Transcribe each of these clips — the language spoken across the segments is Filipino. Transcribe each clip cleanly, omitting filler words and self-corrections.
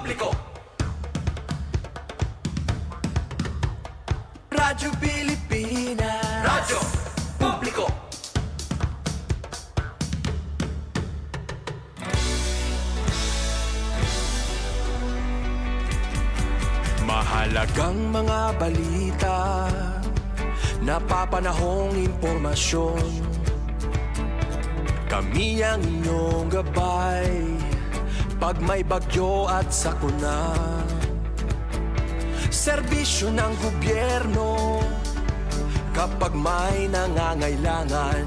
publiko. Radyo Pilipinas. Radyo publiko. Mahalagang mga balita, napapanahong impormasyon. Kami ang inyong gabay pag may bagyo at sakuna. Serbisyo ng gobyerno kapag may nangangailangan.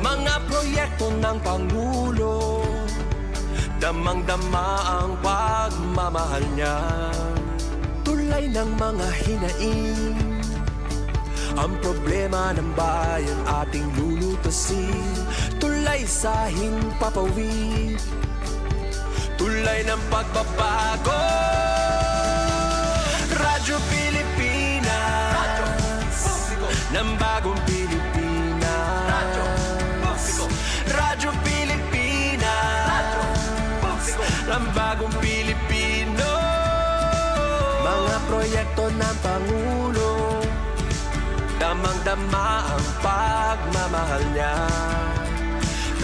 Mga proyekto ng Pangulo, damang-dama ang pagmamahal niya. Tulay ng mga hinaing, ang problema ng bayan ating lulutasin. Tulay sa himpapawid, tulay ng pagbabago. Radyo Pilipinas, Radyo Publiko, ng bagong Pilipinas. Radyo Publiko, Radyo Pilipinas, Radyo Publiko, ng bagong Pilipino. Mga proyekto ng Pangulo, damang-dama ang pagmamahal niya.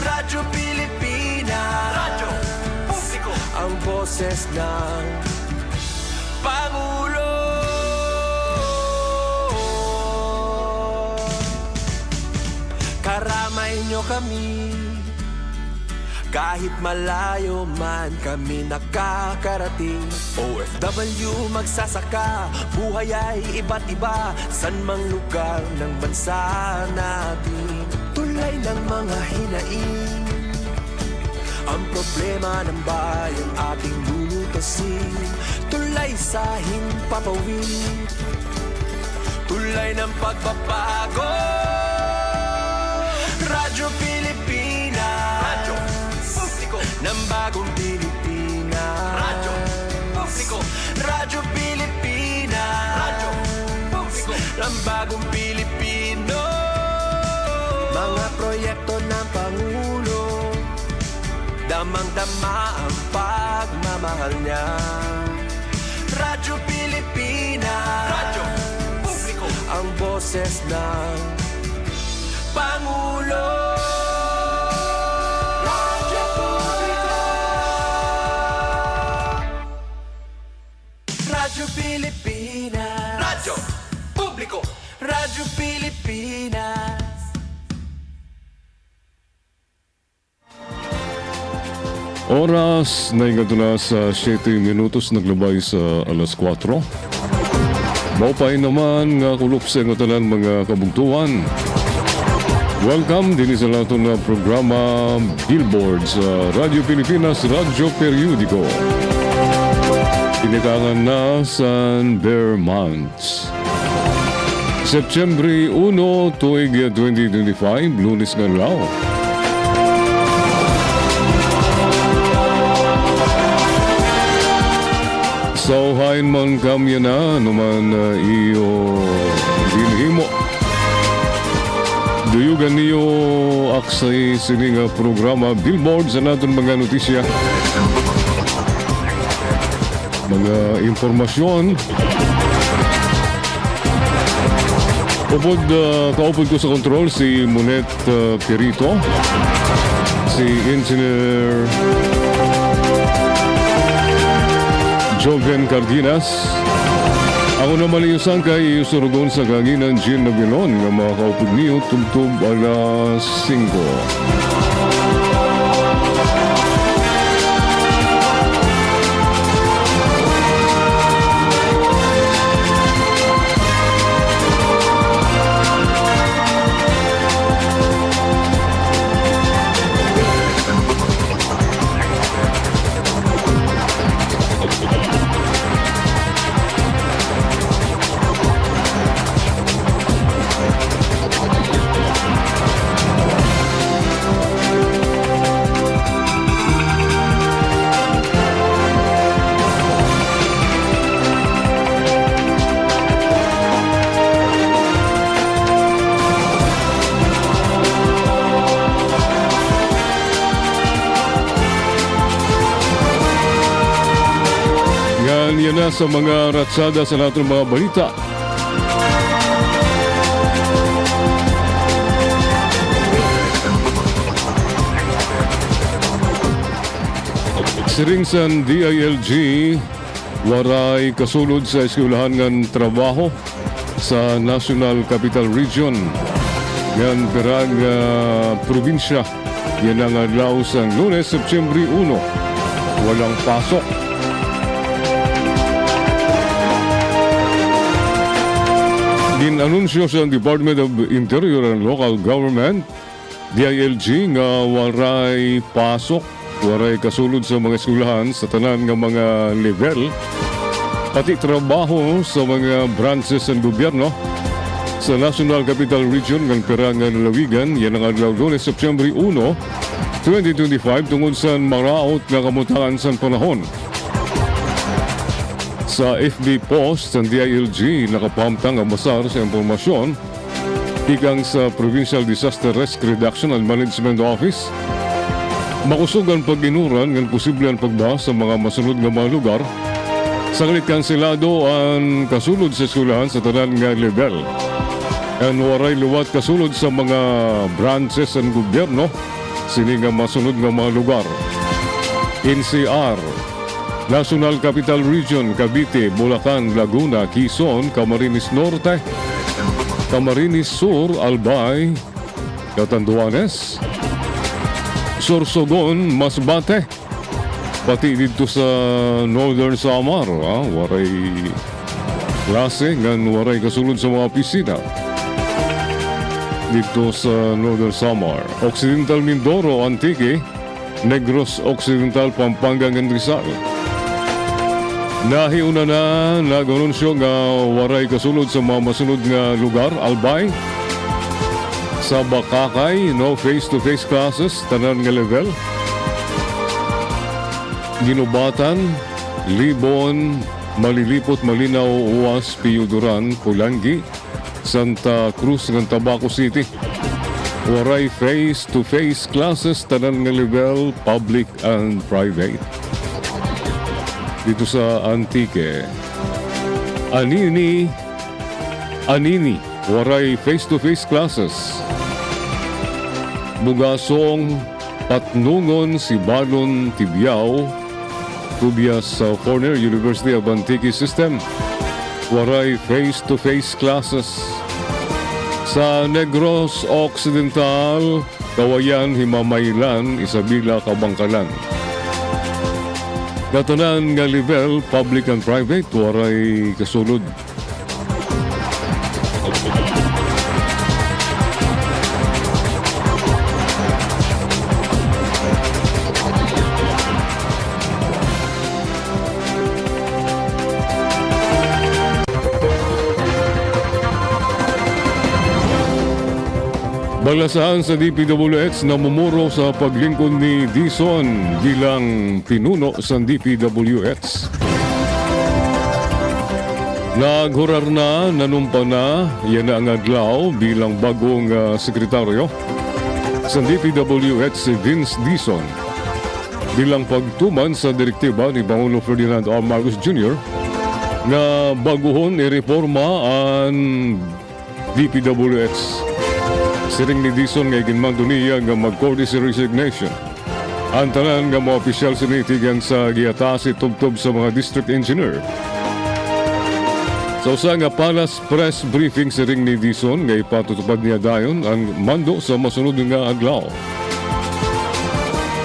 Radyo Pilipinas, Radyo Publiko, ang boses ng Pangulo. Karamay nyo kami, kahit malayo man kami nakakarating. OFW magsasaka, buhay ay iba't iba, san mang lugar ng bansa natin. Tulay ng mga hinaing, ang problema ng bayan ating lulutasin. Tulay sa himpapawid, tulay ng pagbabago. Radyo Pilipinas, Radyo Publiko, ng bagong Pilipinas. Radyo Publiko, Radyo Pilipinas, Radyo Publiko, ng bagong Pilipino. Mga proyekto ng Pangulo, damang-dama ang pagmamahal niya. Radyo Pilipinas, Radyo Publiko, ang boses ng Pangulo. Radyo Publiko, Radyo Pilipinas, Radyo Publiko, Radyo Pilipinas. Oras na ingato na sa 7 minutos naglabay sa alas 4. Maupay naman nga kulop sa ingatanan mga kabugtuan. Welcome din sa lahat na programa Billboard sa Radyo Pilipinas, Radyo Periodiko. Tinikangan na San Vermont. September 1, tuig 2025, Lunes nga lao. So, hain man kami na naman iyo dinhimo. Duyugan niyo aksay sining programa Billboard sa natin mga notisya. Mga informasyon. Kaupod ko sa control si Monet Perito, si Engineer Joven Cardenas. Ako naman iyusan kay isurugon sa kanginan Jean Nabilon nga mga kaupod niyo tugtog alas 5. Ayan, yan na sa mga ratsada sa lahat ng mga balita. Siringsan DILG, waray kasulod sa eskwelahan ng trabaho sa National Capital Region. Yan perang probinsya. Yan ang adlaw sa Lunes, September 1. Walang pasok. Ginanunsyo sa Department of Interior and Local Government, DILG, nga waray pasok, waray kasulod sa mga eskwelahan sa tanan nga mga level, pati trabaho sa mga branches ng gobyerno sa National Capital Region ng Perangan Lalawigan. Yan ang adlaw Lunes, September 1, 2025 tungod sa maraot na kamutangan sa panahon. Sa FB post ng DILG, nakapamtang ang basar sa impormasyon ikang sa Provincial Disaster Risk Reduction and Management Office. Makusog ang pag-inuran ng posible ang pagbaha sa mga masunod nga mga lugar. Sanglit kanselado ang kasulod sa eskwelahan sa tanan nga level. Ang waray luwat kasulod sa mga branches ng gobyerno sini nga masunod nga mga lugar. NCR, National Capital Region, Cavite, Bulacan, Laguna, Quezon, Camarines Norte, Camarines Sur, Albay, Catanduanes, Sorsogon, Masbate, pati dito sa Northern Samar, waray klase ngan waray kasulod sa mga opisina dito sa Northern Samar. Occidental Mindoro, Antique, Negros Occidental, Pampanga ngan Rizal. Nahiuna na nag-anunsyo nga waray kasulod sa mga masunod nga lugar, Albay, sa Bakakay, no face-to-face classes, tanan nga level. Ginubatan, Libon, Malilipot, Malinaw, Uwas, Piyuduran, Pulangi, Santa Cruz ng Tabaco City. Waray face-to-face classes, tanan nga level, public and private. Dito sa Antique, Anini, waray face-to-face classes. Bugasong, Patnungon, Sibalon, Tibiao, Tubias sa Corner, University of Antique System. Waray face-to-face classes. Sa Negros Occidental, Kawayan, Himamaylan, Isabela, Kabangkalan. Katanan nga level, public and private, waray kasulod. Balasahan sa DPWH na mumuro sa paglingkod ni Dizon bilang pinuno sa DPWH. Naghurar na, nanumpa na, yan na ang adlaw bilang bagong sekretaryo sa DPWH si Vince Dizon bilang pagtuman sa direktiba ni Pangulo Ferdinand R. Marcos Jr. na baguhon i-reforma ang DPWH. Siring ni Dizon nga ginmando niya nga mag-courtesy resignation. Ang tanan nga mga opisyal sinitigang sa giatasi tubtob sa mga district engineer. Sa usa nga palas press briefing siring ni Dizon nga ipatutupad niya dayon ang mando sa masunod nga adlaw.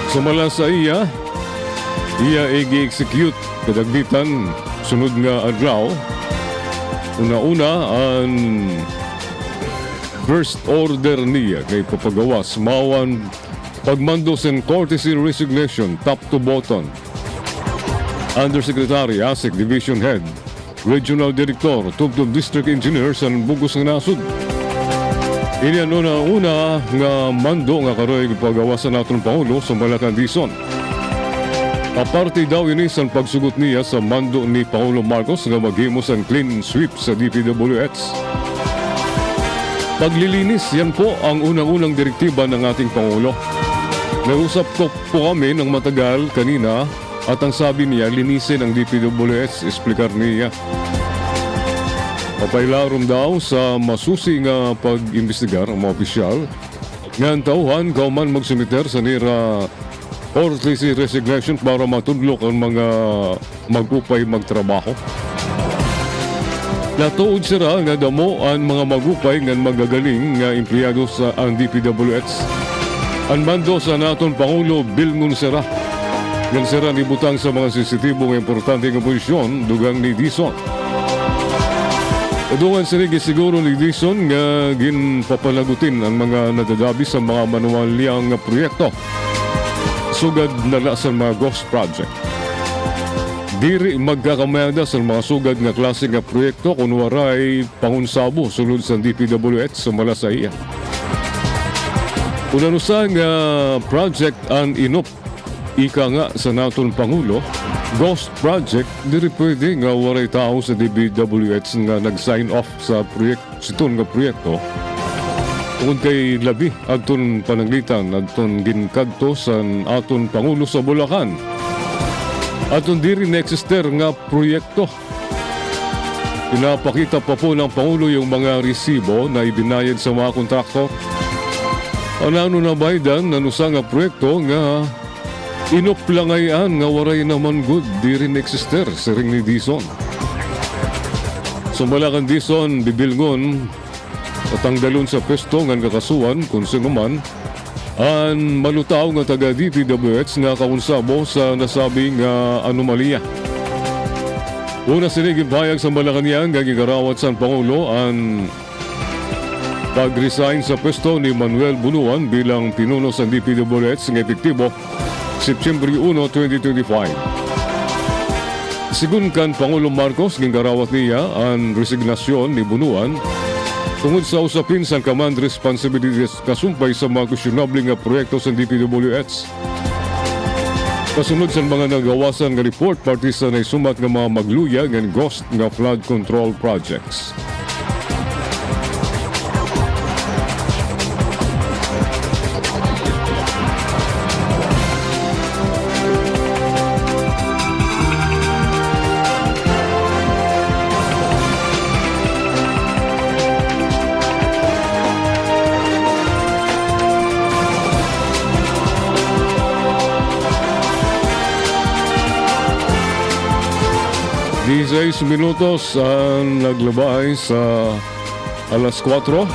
Sumala sa iya i-execute kadagbitan sunod nga adlaw. Una-una ang first order niya na ipapagawas mawan pagmando sa courtesy resignation top to bottom. Undersecretary, ASIC, Division Head, Regional Director, Tubtob District Engineer sa Bugos ng Nasud. Ini ano na una nga mando nga karoy ipagawas sa natong Pangulo sa Malacan Dizon. Aparte daw ini sa pagsugot niya sa mando ni Pangulo Marcos nga maghimos ang clean sweep sa DPWH. Paglilinis, yan po ang unang-unang direktiba ng ating Pangulo. Nausap ko po kami ng matagal kanina At ang sabi niya, linisin ang DPWH, explikar niya. Papailarom daw sa masusi nga pag-imbestigar ang mga opisyal nga ang tauhan kauman magsumiter sa nira courtesy resignation para matudlok ang mga magupay magtrabaho. Natuod sira nga damo ang mga magupay nga magagaling nga empleyado sa ang DPWH. Ang mando sa naton Pangulo Bilngon sira. Nga sira ni butang sa mga sensitibo nga importante nga posisyon dugang ni Dison. Udungan sinigi siguro ni Dison nga ginpapalagutin ang mga nadadabi sa mga manuwalyang proyekto. Sugad na sa mga ghost project. Diri magkakamada sa mga sugad nga klase nga proyekto kung waray pangunsabo sulod sa DPWH sa Malasaya. Unanusa nga project ang inop ika nga sa naton Pangulo, ghost project, diri pwede nga waray tao sa DPWH nga nag-sign off sa siton nga proyekto. Tungod kay labi, adton pananglitan, adton ginkadto sa aton Pangulo sa Bulacan. Adton diri na-eksister nga proyekto. Pinapakita pa po ng Pangulo yung mga resibo na ibinayad sa mga kontraktor. Ano na baydan, nanusa nga proyekto nga inoplangayan nga waray naman good di rin eksister sa ring ni Dison. Sumalakan Dison, bibilngon, tatanggalon sa pwesto nga kakasuan kung sino man ang malutaw nga taga DPWH nga kaunsabo sa nasabing anomalya. Una sinigibhayag sa Malacanang nga gigarawat sa Pangulo ang pag-resign sa pwesto ni Manuel Bunuan bilang pinuno sa DPWH nga epektibo September 1, 2025. Sigun kan Pangulo Marcos, gingarawat niya ang resignasyon ni Bunuan tungod sa usapin sa command responsibilities kasumpay sa mga questionable nga proyekto sa DPWH. Kasunod sa mga nagawasan nga report, party sa naisumat nga mga magluyag and ghost nga flood control projects. Diez minutos ang naglabay sa alas 4.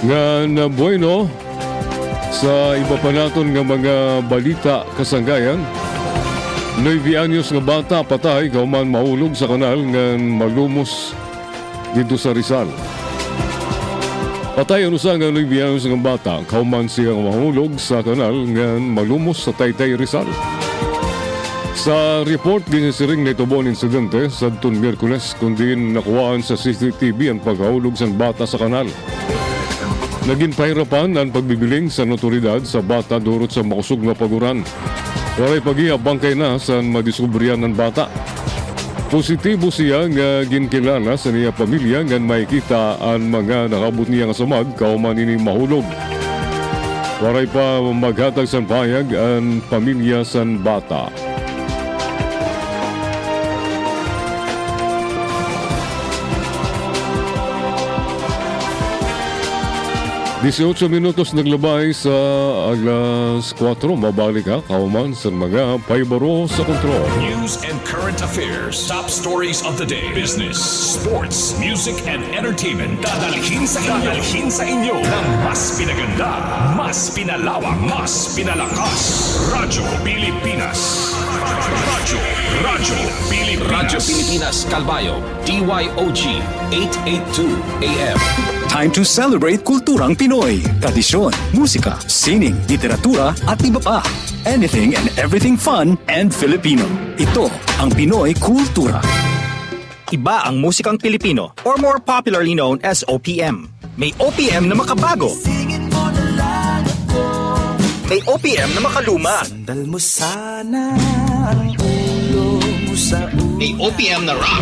Nga na bueno sa iba pa naton nga mga balita kasanggayan. 9 anyos nga bata patay kauman mahulog sa kanal nga malumos dito sa Rizal. Patay ang usa nga 9 anyos nga bata kauman siya mahulog sa kanal nga malumos sa Taytay Rizal. Sa report din siring natubon insidente sa tun Miyerkules kundi nakuhaan sa CCTV ang paghahulog sa bata sa kanal. Naging pahirapan ang pagbibiling sa notoridad sa bata durot sa makusog nga paguran. Waray pag-iya bangkay na sa madiskubriyan ng bata. Positibo siya nga ginkilala sa niya pamilya nga makikita ang mga nakabot niya nga samad kauman ini mahulog. Waray pa maghatag sa payag ang pamilya sa bata. Dieciocho minutos naglabay sa alas 4. Mabalik ka, kauman sa mga paibaro sa kontrol. News and current affairs. Top stories of the day. Business, sports, music, and entertainment. Dadalhin sa inyo ng mas pinaganda, mas pinalawak, mas pinalakas. Radyo Pilipinas. Radyo Pilipinas. Radyo Pilipinas, Calbayo, DYOG, 882 AM. Time to celebrate kulturang Pinoy. Tradisyon, musika, sining, literatura at iba pa. Anything and everything fun and Filipino. Ito ang Pinoy Kultura. Iba ang musikang Pilipino or more popularly known as OPM. May OPM na makabago. May OPM na makaluma. Sandal mo sana ang ulo mo sa May OPM na rock.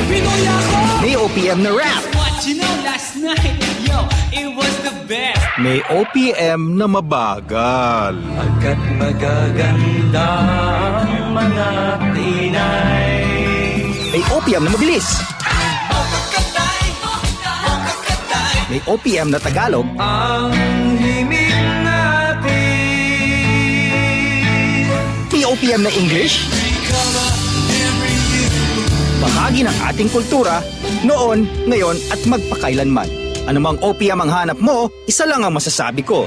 Pinoy ako! May OPM na rap. What you know last night, yo, it was the best. May OPM na mabagal. Agad magaganda ang mga tinay. May OPM na mabilis. May OPM na Tagalog. Ang himig natin. May OPM na English. Bahagi ng ating kultura, noon, ngayon at magpakailanman. Anumang OPM ang hanap mo, isa lang ang masasabi ko.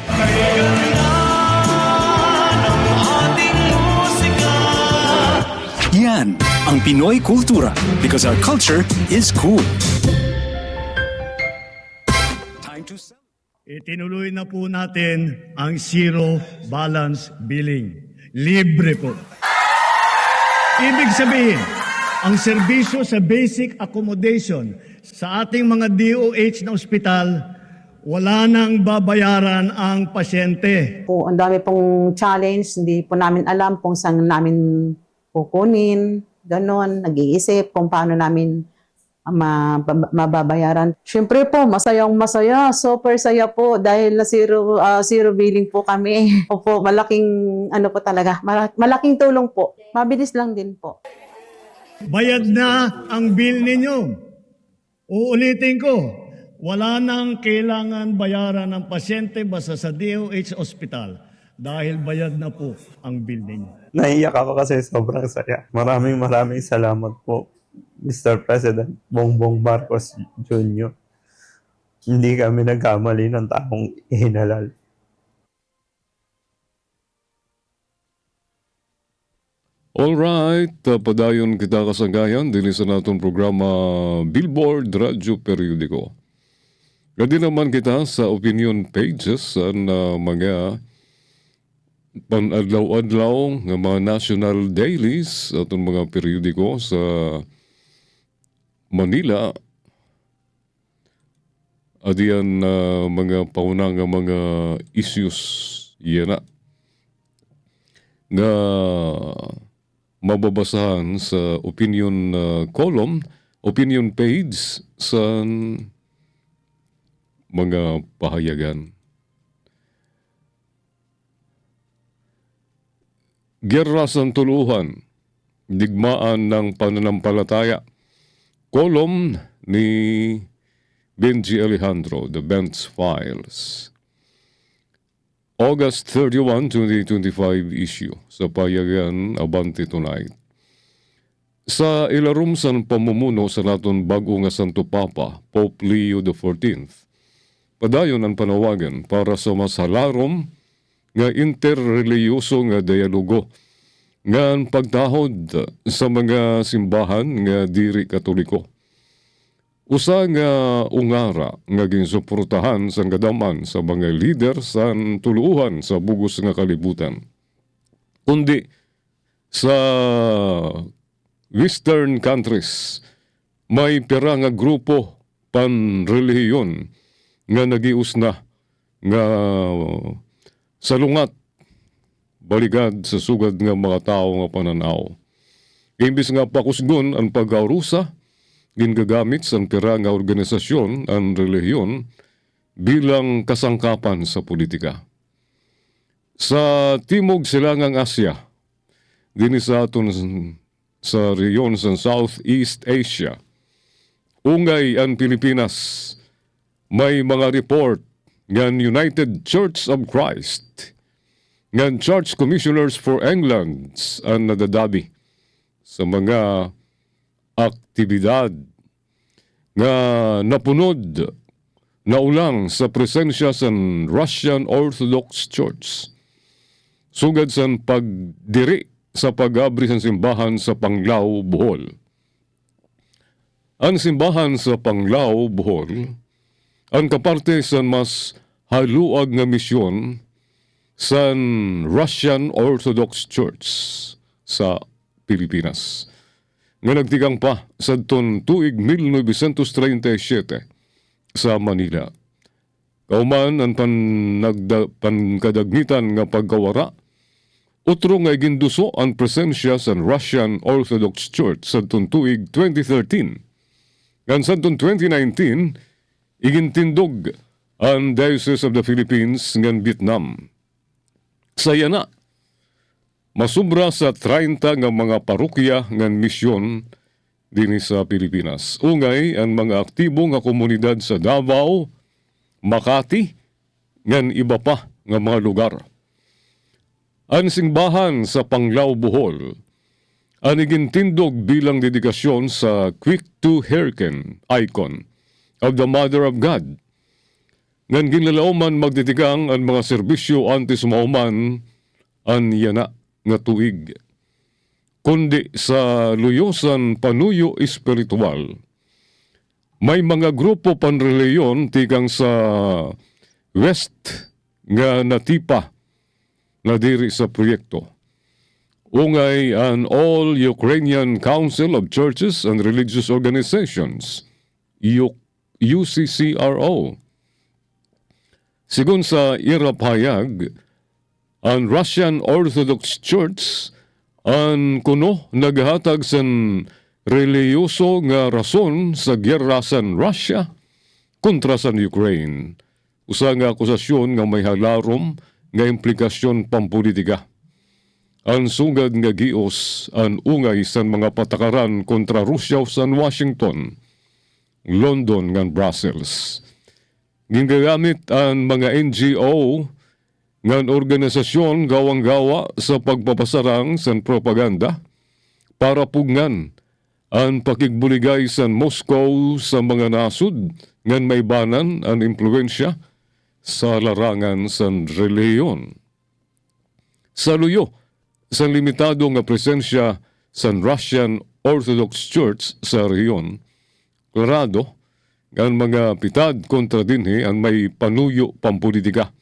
Yan ang Pinoy kultura because our culture is cool. Time to sell. Itinuloy na po natin ang zero balance billing. Libre po. Ibig sabihin, ang serbisyo sa basic accommodation sa ating mga DOH na ospital, wala nang babayaran ang pasyente. Po, ang dami pong challenge, hindi po namin alam kung saan namin kukunin, ganon, nag-iisip kung paano namin mababayaran. Siyempre po, masayang masaya, super saya po dahil na zero billing po kami. Opo, malaking ano po talaga, malaking tulong po. Mabilis lang din po. Bayad na ang bill ninyo. Uulitin ko, wala nang kailangan bayaran ng pasyente basta sa DOH Hospital dahil bayad na po ang bill ninyo. Naiyak ako kasi sobrang saya. Maraming salamat po, Mr. President Bongbong Marcos Jr. Hindi kami nagkamali ng taong ihinalal. Alright, padayon kita kasanggayan din sa natong programa Billboard Radyo Periodiko. Gadi naman kita sa opinion pages na mga panadlaw-adlaw ng mga national dailies atong mga periodiko sa Manila. Adiyan mga paunang mga issues yan na mababasahan sa opinion column, opinion page sa mga pahayagan. Gerra sa Tuluhan, digmaan ng pananampalataya. Column ni Benji Alejandro, The Bench Files. August 31, 2025 issue sa payagan Abante Tonight. Sa ilarum san pamumuno sa naton bago nga Santo Papa, Pope Leo XIV, padayon ang panawagan para sa mas halarom nga interreliyoso nga dialogo nga ang pagtahod sa mga simbahan nga diri katoliko. Usa nga ungara nga ginsuportahan sa gadaman sa mga lider sa tuluhan sa bugos nga kalibutan. Kundi sa Western countries may pira nga grupo panrelihiyon nga nagiusna nga salungat baligad sa sugad nga mga tao nga pananaw. Imbis nga pakusgon ang pag-aurusa, gingagamit sa pira nga organisasyon ang relihiyon bilang kasangkapan sa politika. Sa Timog Silangang Asya, din sa aton sa reyon sa Southeast Asia, ungay ang Pilipinas, may mga report ng United Church of Christ, ng Church Commissioners for England ang nadadabi sa mga aktibidad nga napunod na ulang sa presensya sa Russian Orthodox Church. Sugad sa pagdiri sa pag-abri sa simbahan sa Panglao, Bohol. Ang simbahan sa Panglao, Bohol, ang kaparte sa mas haluag nga misyon sa Russian Orthodox Church sa Pilipinas. Nga nagtigang pa sa tuig 1937 sa Manila. Kauman ang pankadagmitan nga pagkawara, utro nga ginduso ang presensya sa Russian Orthodox Church sa tuig 2013. Ngan sa 2019, igintindog ang Diocese of the Philippines ngan Vietnam. Saya na, masubra sa 30 nga mga parokya ngan misyon dinhi sa Pilipinas. Ungay ang mga aktibo nga komunidad sa Davao, Makati, ngan iba pa nga mga lugar. Ang simbahan sa Panglao, Bohol, ang igintindog bilang dedikasyon sa Quick to Hearken icon of the Mother of God. Ngan ginlalauman magdidikang ang mga serbisyo anti-sumauman ang yana nga tuig. Kundi sa luyosan panuyo espiritual, may mga grupo panreliyon tikang sa West nga natipa na diri sa proyekto. Ungay ang All Ukrainian Council of Churches and Religious Organizations, UCCRO. Sigun sa irapayag, ang Russian Orthodox Church ang kuno naghatag san reliyoso nga rason sa gyera sa Russia kontra sa Ukraine. Usa nga akusasyon nga may halarom nga implikasyon pampolitika. Ang sungad nga gios ang ungay sa mga patakaran kontra Russia sa Washington, London ngan Brussels. Ginagamit ang mga NGO ngan organisasyon gawang-gawa sa pagpapasarang sa propaganda para pugngan ang pakigbuligay sa Moscow sa mga nasud ngan may banan ang impluensya sa larangan sa reliyon. Sa luyo, sa limitado nga presensya sa Russian Orthodox Church sa rehiyon, klarado ang mga pitad kontra dinhi ang may panuyo pampolitika.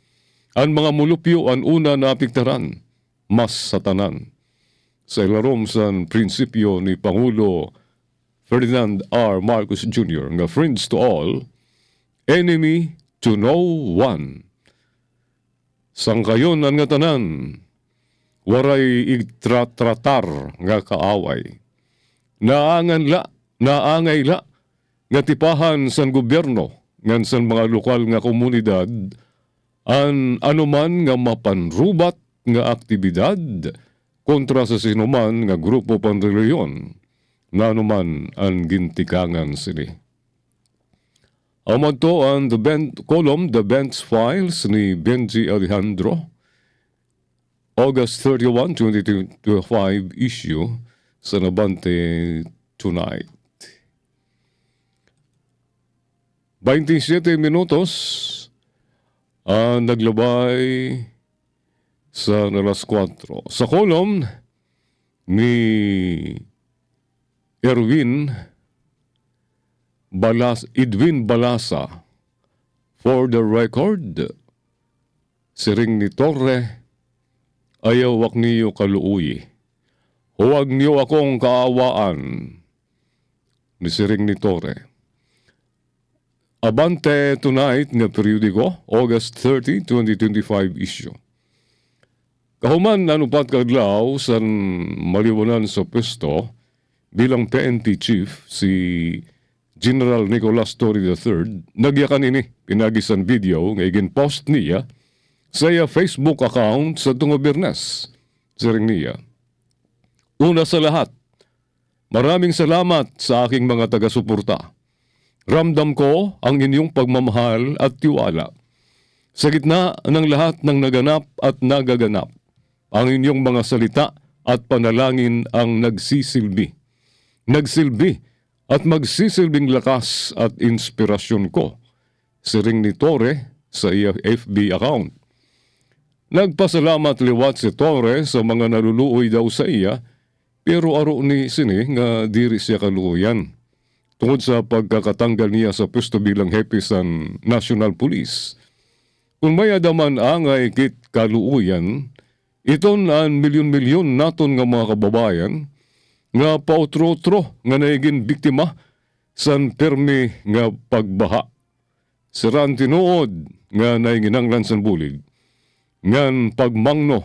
Ang mga mulupyo ang una na apiktaran, mas satanan. Sa ilarom sa prinsipyo ni Pangulo Ferdinand R. Marcos Jr. nga friends to all, enemy to no one. Sangkayon ang nga tanan, waray igtratar nga kaaway. Naangay la nga tipahan sa gobyerno ngan sa mga lokal nga komunidad ang anuman nga mapanrubat nga aktibidad kontra sa sinuman nga grupo panreliyon na anuman ang gintikangan sini. Amad to ang The Bench Files ni Benji Alejandro, August 31, 2025 issue sa Nabante Tonight. 27 minutos naglabay sa alas 4. Sa kolom ni Edwin Balasa, for the record, siring ni Torre, ayaw wak niyo kaluuyi. Huwag niyo akong kaawaan, ni siring ni Torre. Abante Tonight nga periodiko, August 30, 2025 issue. Kahuman nanupat kadlaw sa maliwanan sa pwesto bilang PNP chief si General Nicolas Torre III, nagyakan ini pinagisan video nga igin-post niya sa iya Facebook account sa tungo Biyernes. Siring niya, una sa lahat, maraming salamat sa aking mga taga-suporta. Ramdam ko ang inyong pagmamahal at tiwala. Sa gitna ng lahat ng naganap at nagaganap, ang inyong mga salita at panalangin ang nagsisilbi at magsisilbing lakas at inspirasyon ko. Siring ni Torre sa iya FB account. Nagpasalamat liwat si Torre sa mga naluluoy daw sa iya, pero aro ni sini nga diri siya kaluoyan. Tungod sa pagkakatanggal niya sa pwesto bilang hepe sa National Police. Kung may adaman angay kit kaluuyan, iton ang milyon-milyon naton nga mga kababayan nga pautro-utro nga naigin biktima san permi nga pagbaha siraan tinuod nga nainginanglan sa bulig. Ngan pagmangno,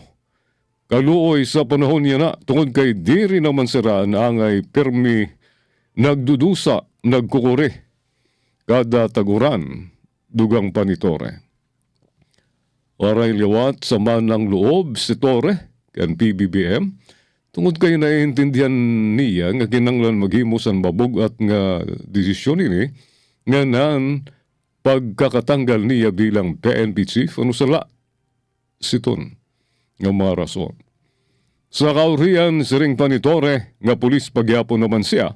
kaluoy sa panahon niya na, tungod kay diri naman siraan angay permi nagdudusa, nagkukuri, kada taguran, dugang panitore. Waray liwat sa manang loob si Tore, kan PBBM, tungod kay naiintindihan niya nga kinanglan maghimusan mabugat nga desisyon ini, nga naan pagkakatanggal niya bilang PNP chief, ano sala? Siton, nga mga rason. Sa kaurian, siring panitore, nga pulis pagyapon naman siya,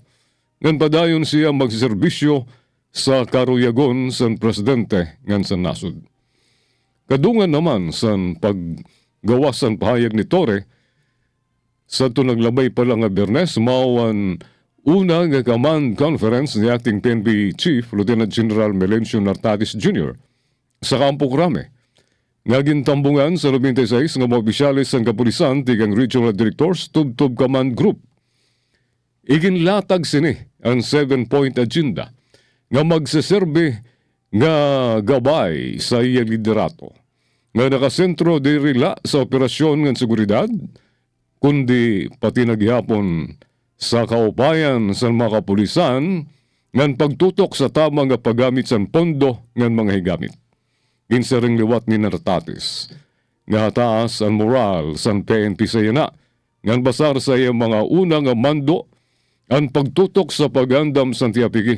ngan padayon siya magserbisyo sa karuyagon sa presidente ngan sa nasod. Kadungan naman sa paggawasan pahayag ni Tore, sa ito naglabay pa lang nga Bernes, mawan una nga command conference ni acting PNP Chief, Lieutenant General Melencio Nartatis Jr. sa Campo Crame. Nga gintambungan sa 96 nga mga opisyalis ng kapulisan tigang Regional Directors Tub-Tub Command Group. Iginlatag sini ang 7-point agenda nga magsaserbe nga gabay sa iyang liderato. Nga nakasentro dirila sa operasyon ng seguridad, kundi pati nagyapon sa kaupayan sa mga kapulisan ngan pagtutok sa tamang nga paggamit sa pondo ngan mga higamit. Ginsaring liwat ni Nartatis nga taas ang moral sa PNP sa yana ngan basar sa iyang mga unang mando ang pagtutok sa pagandam sa tiapiki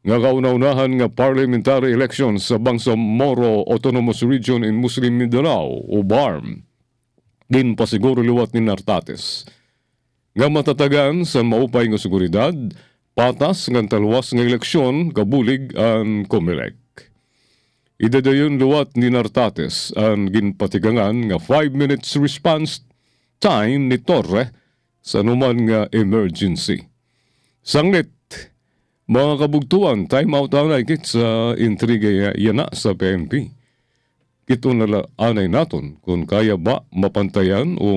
nga kauna-unahan nga parliamentary elections sa Bangsamoro Autonomous Region in Muslim Mindanao o BARM. Ginpasiguro liwat ni Nartatis nga matatagan sa maupay nga seguridad, patas ng talwas ng eleksyon kabulig ang COMELEC. Idadayon luwat ni Nartates ang ginpatigangan nga 5 minutes response time ni Torre sa numan nga emergency. Sanglit, mga kabugtuan, time out anay kit sa intriga yana sa PNP. Kito na anay naton kung kaya ba mapantayan o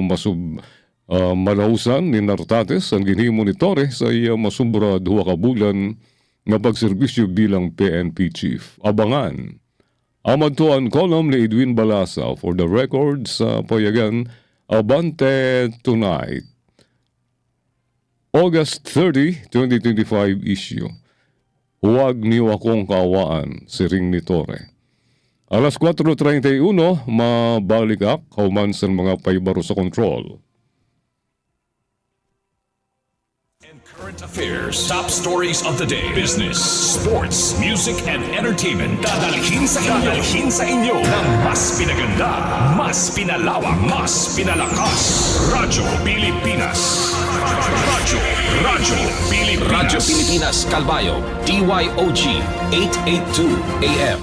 malausan ni Nartates ang ginhimo ni Torre sa iya masubra 2 ka bulan nga pagserbisyo bilang PNP chief. Abangan. Amad to ang column ni Edwin Balasa for the record sa payagan Abante Tonight. August 30, 2025 issue. Huwag niyo akong kaawaan, siring ni Torre. Alas 4:31, mabalik ak, kauman sa mga paibaro sa control. Current affairs, top stories of the day, business, sports, music, and entertainment. Dadalhin sa inyo ng mas pinaganda, mas pinalawak, mas pinalakas. Radyo Pilipinas. Radyo Pilipinas Calbayo, DYOG 882 AM.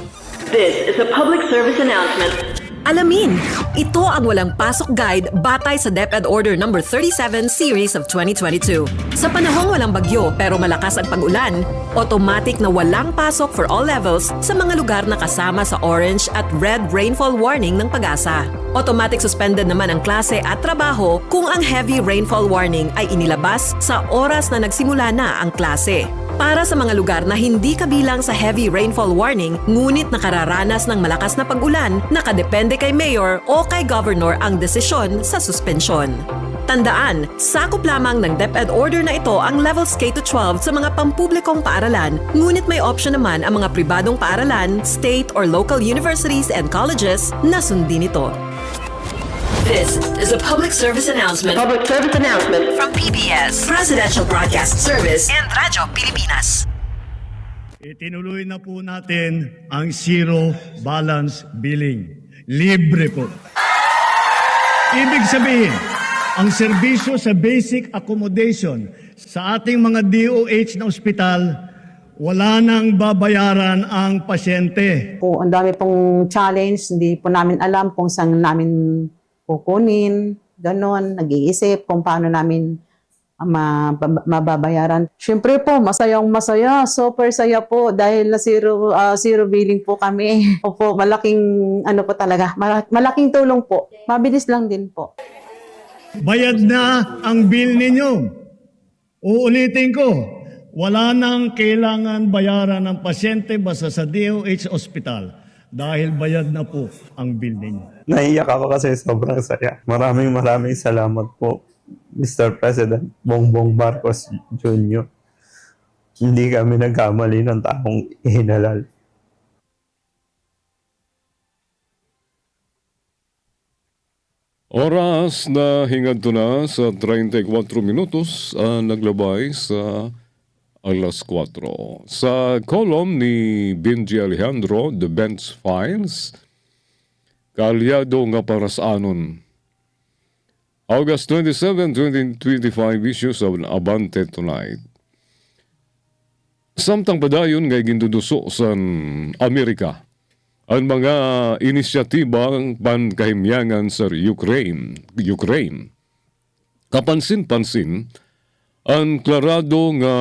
This is a public service announcement. Alamin, ito ang walang pasok guide batay sa DepEd Order No. 37 Series of 2022. Sa panahong walang bagyo pero malakas ang pag-ulan, automatic na walang pasok for all levels sa mga lugar na kasama sa orange at red rainfall warning ng Pag-asa. Automatic suspended naman ang klase at trabaho kung ang heavy rainfall warning ay inilabas sa oras na nagsimula na ang klase. Para sa mga lugar na hindi kabilang sa heavy rainfall warning, ngunit nakararanas ng malakas na pag-ulan, nakadepende kay Mayor o kay Governor ang desisyon sa suspensyon. Tandaan, sakop lamang ng DepEd order na ito ang levels K-12 sa mga pampublikong paaralan, ngunit may option naman ang mga pribadong paaralan, state or local universities and colleges na sundin ito. This is a public service announcement. From PBS, Presidential Broadcast Service, and Radyo Pilipinas. Itinuloy na po natin ang zero balance billing. Libre po. Ibig sabihin, ang serbisyo sa basic accommodation sa ating mga DOH na ospital, wala nang babayaran ang pasyente. Po, ang dami pong challenge, hindi po namin alam kung saan namin kukunin, ganon, nag-iisip kung paano namin mababayaran. Siyempre po, masayang masaya, super saya po dahil na zero billing po kami. Opo, malaking ano po talaga, malaking tulong po. Mabilis lang din po. Bayad na ang bill ninyo. Uulitin ko, wala nang kailangan bayaran ng pasyente basta sa DOH Hospital dahil bayad na po ang bill ninyo. Naiyak ako kasi sobrang saya. Maraming salamat po, Mr. President Bongbong Marcos Jr. Hindi kami nagkamali ng taong ihinalal. Oras na hingad na sa 34 minutos naglabay sa alas 4. Sa column ni Benji Alejandro, The Bench Files, kaalyado nga para sa anon. August 27, 2025 issues of Abante Tonight. Samtang padayon ngay ginduduso sa Amerika ang mga inisyatibang pankahimyangan sa Ukraine. Kapansin-pansin, ang klarado nga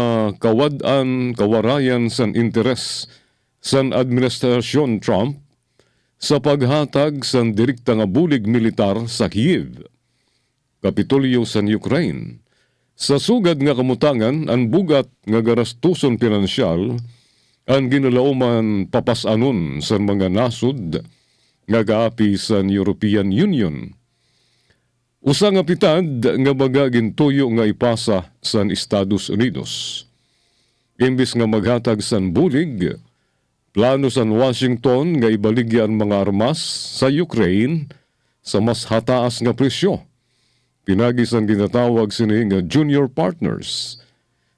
kawarayan san interes san administrasyon Trump sa paghatag san direkta nga bulig militar sa Kiev, Kapitolyo san Ukraine. Sa sugad nga kamutangan, ang bugat nga garastuson pinansyal ang ginalauman papasanon sa mga nasod nga kaapi sa European Union. Usa nga pitad nga baga gintuyo nga ipasa sa Estados Unidos. Imbis nga maghatag san bulig, plano san Washington nga ibaligyan mga armas sa Ukraine sa mas hataas nga presyo. Pinagi san ginatawag sini nga junior partners.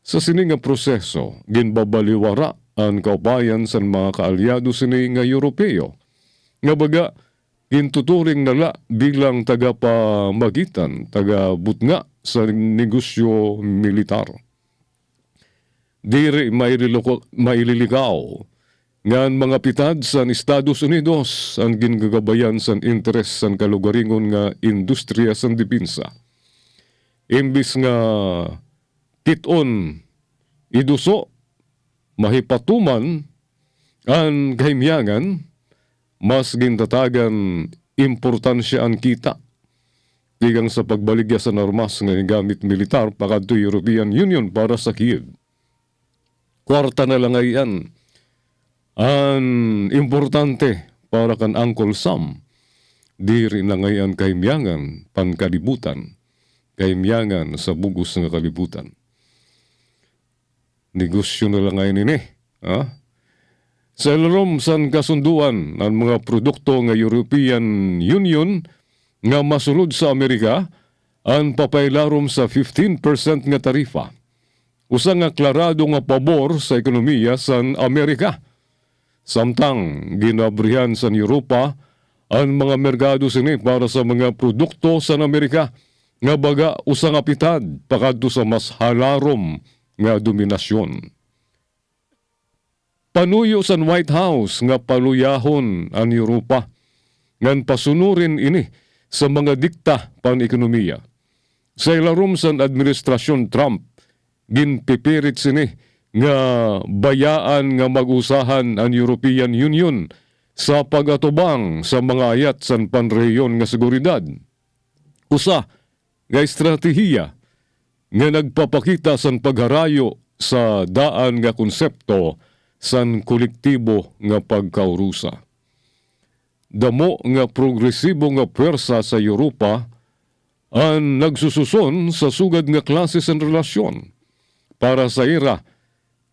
Sa sini nga proseso, ginbabaliwara ang kaubayan sa mga kaalyado sini nga Europeo. Nga baga, gintuturing nala bilang tagapamagitan, taga-butnga sa negosyo militar. Diri maililikaw nga ang mga pitad sa Estados Unidos ang gingagabayan sa interes sa kalugaringon nga industriya sa dipinsa. Imbis nga kiton iduso mahipatuman ang kahimyangan, mas gintatagan importansya ang kita. Tigang sa pagbaligya sa normas nga gamit militar pakadto European Union para sa Kiev. Kwarta na lang ay yan. Ang importante para kan Uncle Sam, diri na ngayon kahimyangan, pangkalibutan, kahimyangan sa bugos ng kalibutan. Negosyo na lang ngayon ini. Sa ilalim san kasunduan ang mga produkto ng European Union nga masulod sa Amerika ang papailarom sa 15% nga tarifa. Usa nga klarado nga pabor sa ekonomiya sa Amerika. Samtang ginabrihan sa Europa ang mga merkado sini para sa mga produkto sa Amerika nga baga usa nga pitad pakadto sa mas halarom nga dominasyon. Panuyo sa White House nga paluyahon ang Europa ngan pasunurin ini sa mga dikta pan-ekonomiya. Sa ilarom sa administrasyon Trump, ginpipirit sini nga bayaan nga mag-usahan ang European Union sa pag-atubang sa mga ayat sa panreyon nga seguridad. Usa nga estratehiya nga nagpapakita sa pagharayo sa daan nga konsepto san kolektibo nga pagkaurusa. Damo nga progresibo nga pwersa sa Europa ang nagsususon sa sugad nga klase sa relasyon. Para sa ira,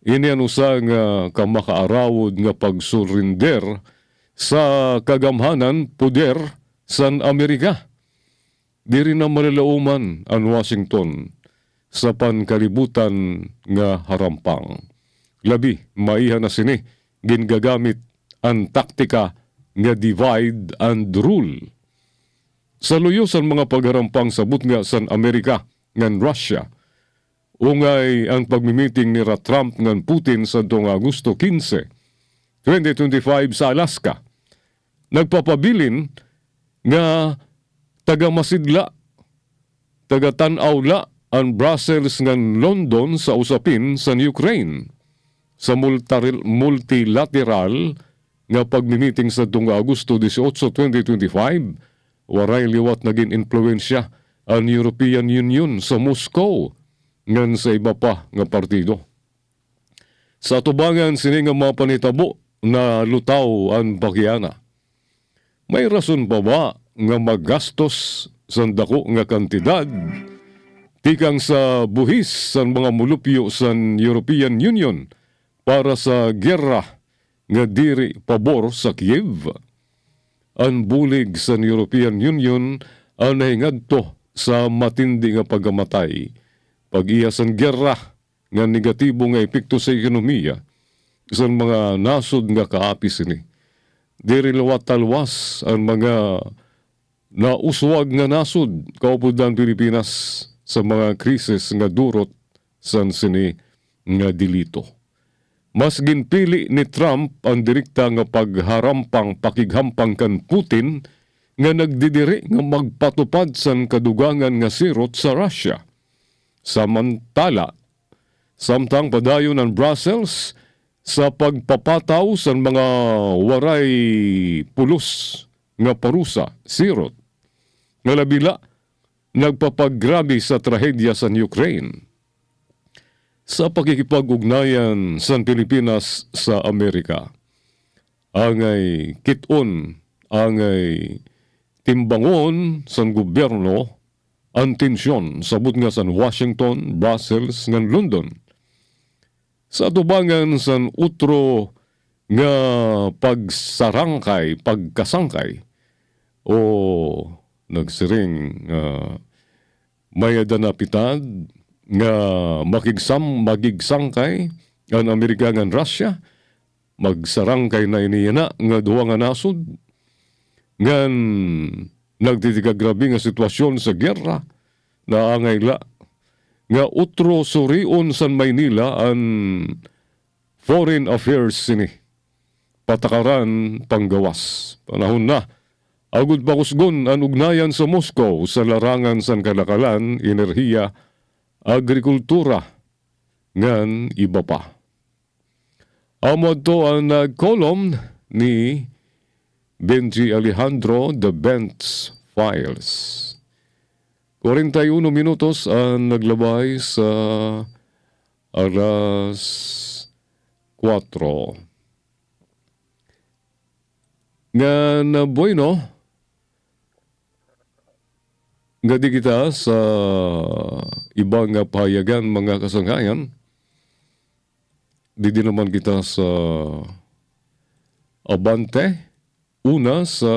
ini ang usa nga kamakaarawod nga pagsurinder sa kagamhanan poder san Amerika. Diri na malalauman ang Washington sa pankalibutan nga harampang. Labi, maiha na sini, gingagamit ang taktika nga divide and rule. Sa luyo sa mga pagharampang sabot nga sa Amerika ngan Russia, ungay ang pagmimiting ni Trump ngan Putin sa Agosto 15, 2025 sa Alaska. Nagpapabilin nga taga-masidla, taga-tanawla ang Brussels ngan London sa usapin sa Ukraine sa multilateral nga pagmimiting sa Agosto 18, 2025, waray liwat naging influensya ang European Union sa Moscow ngan sa iba pa nga partido. Sa tubangan sini nga mga panitabo na lutaw ang pakiana. May rason pa ba nga magastos sa dako nga kantidad tikang sa buhis sa mga mulupyo sa European Union para sa gyera nga diri pabor sa Kiev? Ang bulig sa European Union ang nahingadto sa matindi nga pagamatay pag-iya sa gyera nga negatibo nga epekto sa ekonomiya sa mga nasod nga kaapis ini. Diri lawat talwas ang mga nauswag nga nasod kaupudan Pilipinas sa mga krisis nga durot san sini nga dilito. Mas ginpili ni Trump ang direkta nga pagharampang pakighampang kan Putin nga nagdidiri nga magpatupad san kadugangan nga sirot sa Russia. Samantala, samtang padayon ng Brussels sa pagpapataw sa mga waray pulos nga parusa, sirot, nga labila nagpapaggrabe sa trahedya sa Ukraine. Sa pakikipag-ugnayan sa Pilipinas sa Amerika, angay kiton, angay timbangon sa gobyerno ang tensyon sabot nga sa Washington, Brussels, ng London. Sa tubangan sa utro nga pagkasangkay o nagsiring may adanapitad nga magigsangkay ang Amerika ng Russia, magsarangkay na iniyana nga duwa nga nasod, ngan nagtitigagrabe nga sitwasyon sa gyera na angayla nga utro surion sa Maynila ang Foreign Affairs sini. Patakaran panggawas. Panahon na. Agud pakusgon ang ugnayan sa Moscow sa larangan sa kalakalan, enerhiya, agrikultura, ngan iba pa. Amod to ang nagkolom ni Benji Alejandro, The Bent's Files. 41 minutos ang naglabay sa alas 4. Nga na bueno, nga di kita sa ibang pahayagan mga kasanghayan, di naman kita sa abante, una sa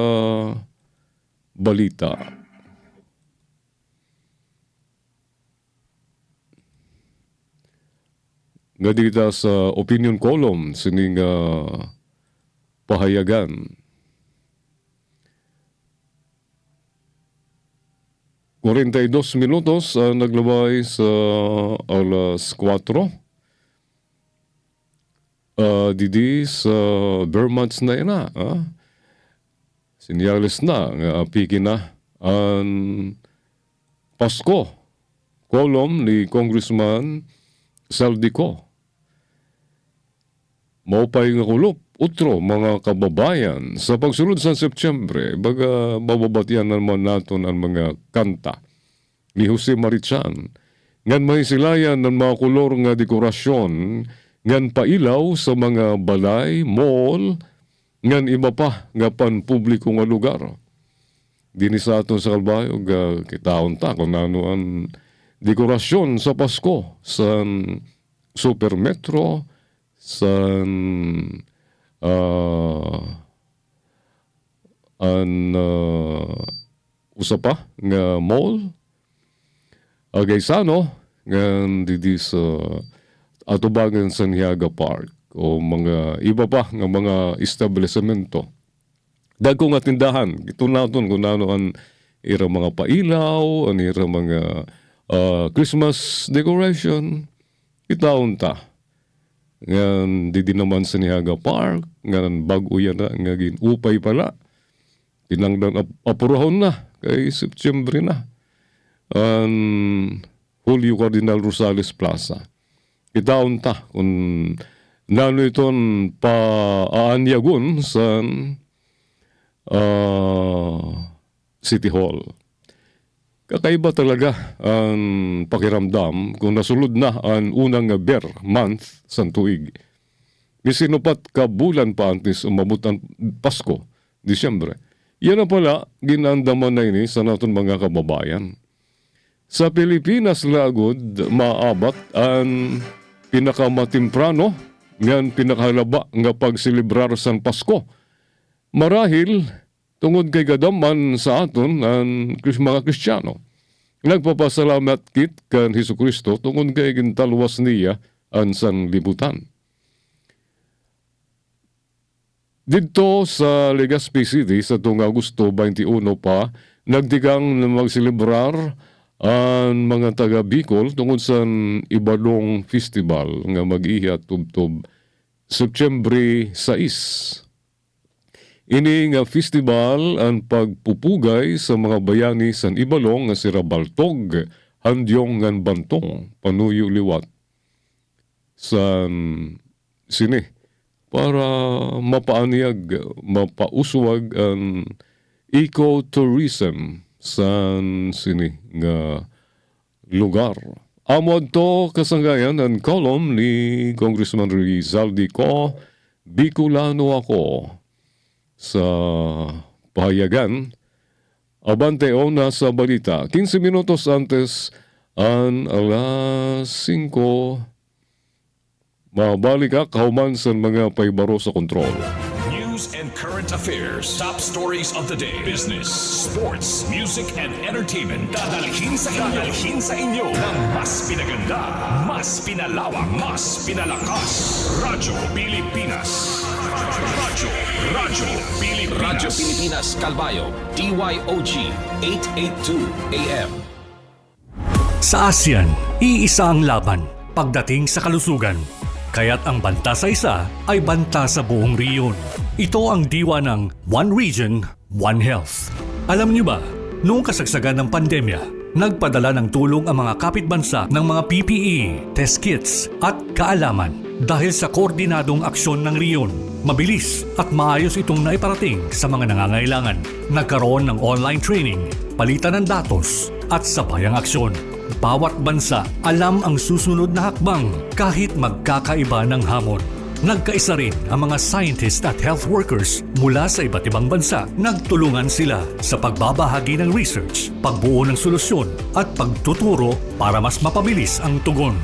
balita. Nga di kita sa opinion column sining pahayagan. 42 minutos naglabay sa alas 4. Didi sa Vermont na ina. Sinyalis na nga apiki na ang Pasko. Kolom ni Congressman Saldico. Maupay nga kulop, utro mga kababayan sa pagsulod sa Septyembre, baga bababatian naman natin ang mga kanta ni Jose Marichan. Ngan may silayan ng mga kulor nga dekorasyon, ngan pailaw sa mga balay, mall, ngan iba pa nga panpubliko nga lugar. Dini sa aton sa Kalbayo, kitaon ta kung ano ang dekorasyon sa Pasko sa Super Metro, sa usapa nga mall, agaysano nga didi sa atubangan sa Niaga Park o mga iba pa nga mga establishmento. Dagko nga tindahan, ito naton kung ano ang ira mga pailaw, ang ira mga Christmas decoration, itaon ta. Nga di naman sa Niaga Park, nga bago yan na, nga ginupay pala. Tinangdan apurahon na, kay Septyembre na. Julio Cardinal Rosales Plaza. Itaon ta, kung nano iton pa-aanyagun sa City Hall. Kakaiba talaga ang pakiramdam kung nasulod na ang unang bear month sa tuig. Isinupat ka bulan pa antes umabot ang Pasko, Disyembre. Yan na pala, ginandaman na ini sa naton mga kababayan. Sa Pilipinas lagod, maabat ang pinakamatimprano, ngan pinakahalaba nga pagselebrar sa Pasko. Marahil, tungod kay gadaman sa aton ang mga Kristiyano. Nagpapasalamat kit kan Hesukristo tungod kay gintalwas niya ang sanlibutan. Dito sa Legazpi City sa tuong Agosto 21 pa, nagdigang na magselebrar ang mga taga Bicol tungod sa Ibalong Festival nga mag-ihi at tubtob September 6. Ini nga festival ang pagpupugay sa mga bayani sa Ibalong nga si Rabaltog, Handyong ngan Bantong, Panuyo Liwat sa sini para mapaaniyag, mapauswag ang ecotourism sa sini nga lugar. Amod to kasanggayan ang kolom ni Congressman Rizaldi Ko, Bicolano ako sa pahayagan. Abante o na sa balita. 15 minutos antes ang alas 5. Mabalik ka kauman sa mga paibaro sa kontrol. News and current affairs. Top stories of the day. Business, sports, music, and entertainment. Dadalhin sa inyo ng mas pinaganda, mas pinalawak, mas pinalakas. Radyo Pilipinas. Radyo Pilipinas. Radyo Pilipinas Calbayo, DYOG 882 AM. Sa ASEAN, iisa ang laban pagdating sa kalusugan. Kaya't ang banta sa isa ay banta sa buong riyon. Ito ang diwa ng One Region, One Health. Alam niyo ba, noong kasagsagan ng pandemya, nagpadala ng tulong ang mga kapitbansa ng mga PPE, test kits at kaalaman. Dahil sa koordinadong aksyon ng riyon, mabilis at maayos itong naiparating sa mga nangangailangan. Nagkaroon ng online training, palitan ng datos at sabayang aksyon. Bawat bansa alam ang susunod na hakbang kahit magkakaiba ng hamon. Nagkaisa rin ang mga scientists at health workers mula sa iba't ibang bansa. Nagtulungan sila sa pagbabahagi ng research, pagbuo ng solusyon at pagtuturo para mas mapabilis ang tugon.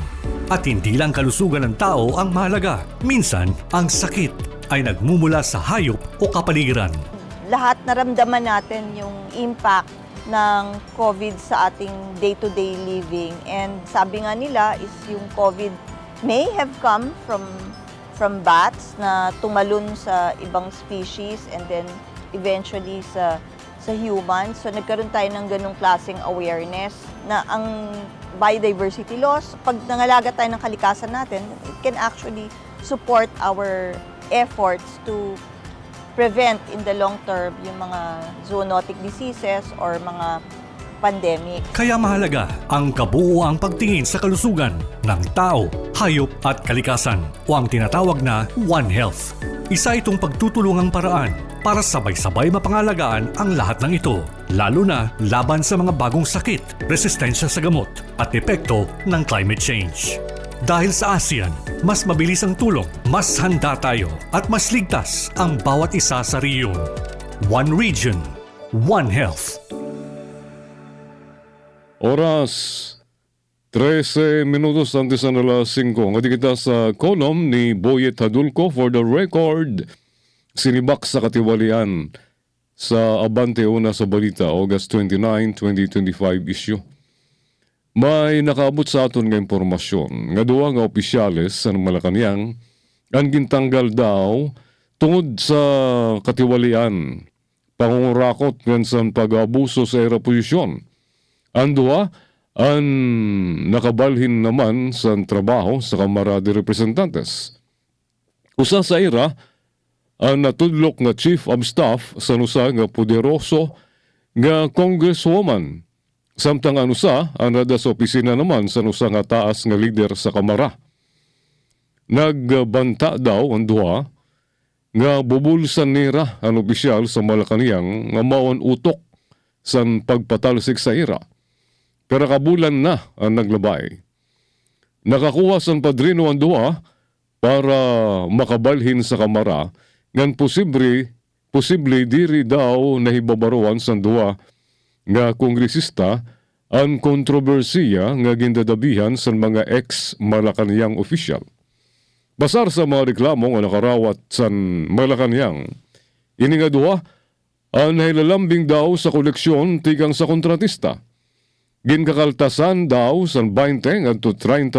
At hindi lang kalusugan ng tao ang mahalaga. Minsan, ang sakit ay nagmumula sa hayop o kapaligiran. Lahat naramdaman natin yung impact ng COVID sa ating day-to-day living. And sabi nga nila is yung COVID may have come from bats na tumalon sa ibang species and then eventually sa humans. So nagkaroon tayo ng ganung klaseng awareness na ang biodiversity loss, pag nangalaga tayo ng kalikasan natin, it can actually support our efforts to prevent in the long term yung mga zoonotic diseases or mga pandemic. Kaya mahalaga ang kabuuang pagtingin sa kalusugan ng tao, hayop at kalikasan o ang tinatawag na One Health. Isa itong pagtutulungang paraan para sabay-sabay mapangalagaan ang lahat ng ito, lalo na laban sa mga bagong sakit, resistensya sa gamot at epekto ng climate change. Dahil sa ASEAN, mas mabilis ang tulong, mas handa tayo at mas ligtas ang bawat isa sa riyon. One Region, One Health. Oras 13 minutos antes ng alas 5. Ngadi kita sa kolom ni Boyet Hadulco for the record. Sinibak sa katiwalian sa Abante Una sa Balita, August 29, 2025 issue. May nakaabot sa aton nga impormasyon nga duwa nga opisyales sa Malacañang ang gintanggal daw tungod sa katiwalian, pangungurakot ngan sa pag-abuso sa era posisyon. Ang duwa ang nakabalhin naman sa trabaho sa Kamara de Representantes. Usa sa era ang natudlok nga Chief of Staff sa nusa nga poderoso nga Congresswoman. Samtang anusa, ang nada sa opisina naman sa nusa nga taas nga lider sa Kamara. Nagbanta daw ang duha nga bubulsan nira ang opisyal sa Malacañang nga maon utok sa pagpatalsik sa ira. Pero kabulan na ang naglabay. Nakakuha sa padrino ang duha para makabalhin sa kamara ngan posible diri daw nahibabaruan sa duwa nga kongresista ang kontrobersiya nga gindadabihan sa mga ex-Malacanang official. Basar sa mga reklamo nga nakarawat sa Malacanang, ini nga duwa ang nahilalambing daw sa koleksyon tigang sa kontratista. Ginkakaltasan daw sa 20 at 30%